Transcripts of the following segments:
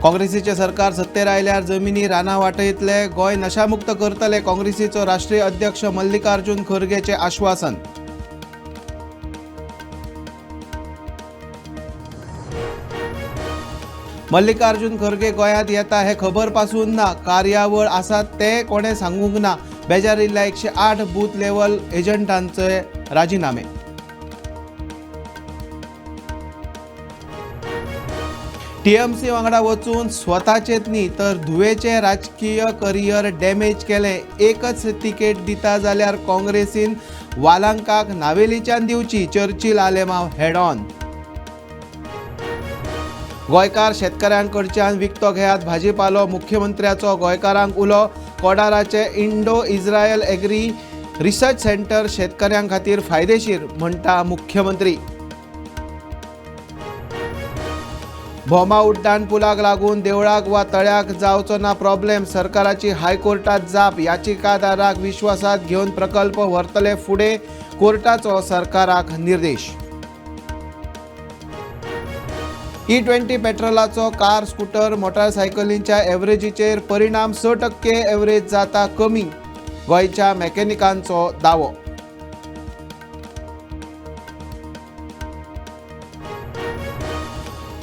काँग्रेसीचे सरकार सत्तेर आयल्यार जमिनी रानां वाटयतले, गोंय नशामुक्त करतले, काँग्रेसीचो राष्ट्रीय अध्यक्ष मल्लिकार्जुन खरगेचे आश्वासन. मल्लिकार्जुन खरगे गोंयांत येता हे खबर पासून ना, कार्यावळ आसात ते कोणे सांगूंक ना. बेजारिल्ल्या 108 बूथ लेव्हल एजंटांचे राजीनामे. टीएमसी वांगडा वचून स्वताचेच न्ही तर धुवेचे राजकीय करियर डॅमेज केले. एकच तिकेट दिता जाल्यार काँग्रेसीन वालांकाक नावेलीच्यान दिवची, चर्चिल आलेमांव हेड ऑन. गोंयकार शेतकऱ्यांकडच्यान विकतो घेयात भाजीपालो, मुख्यमंत्र्याचो गोंयकारांक उलो. कोडाराचे Indo Israel agri research centre शेतकऱ्यां खातीर फायदेशीर, म्हणटा मुख्यमंत्री. भोमा उड्डाण पुलाक लागून देवळाक वा तळ्याक जावचो ना प्रॉब्लेम, सरकाराची हायकोर्टात जाप. याचिकादाराक विश्वासात घेवन प्रकल्प व्हरतले फुडें, कोर्टाचो सरकाराक निर्देश. E20 पेट्रोलाचो कार, स्कूटर, मोटारसायकलींच्या एव्हरेजीचेर परिणाम. 6% एव्हरेज जाता कमी, गोंयच्या मॅकॅनिकांचो दावो.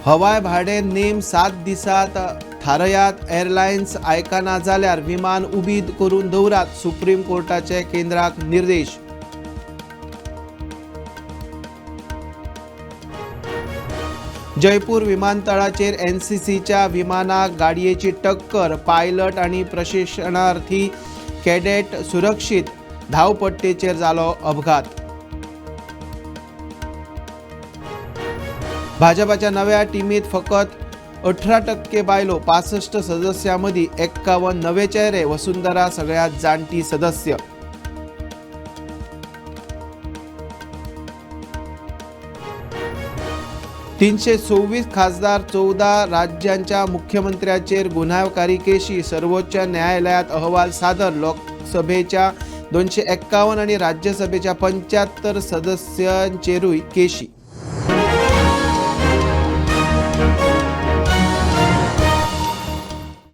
हवाय भाडें नेम 7 दिसांत थारयात. एअरलायन्स आयकना जाल्यार विमान उबीद करून दवरात, सुप्रीम कोर्टाचे केंद्राक निर्देश. जयपूर विमानतळाचेर एनसीसीच्या विमानाक गाडयेची टक्कर. पायलट आनी प्रशिक्षणार्थी कॅडेट सुरक्षीत, धावपट्टेचेर जालो अपघात. भाजपाच्या नव्या टीमीत फकत 18% बायलो, 65 सदस्यां मदीं 51 नवे चेहरे. वसुंधरा सगळ्यात जाणटी सदस्य. $326 खासदार, 14 राज्यांच्या मुख्यमंत्र्यांचेर गुन्हेगारी केशी. सर्वोच्च न्यायालयात अहवाल सादर. लोकसभेच्या 251 आणि राज्यसभेच्या 75 सदस्यांचेरूय केशी.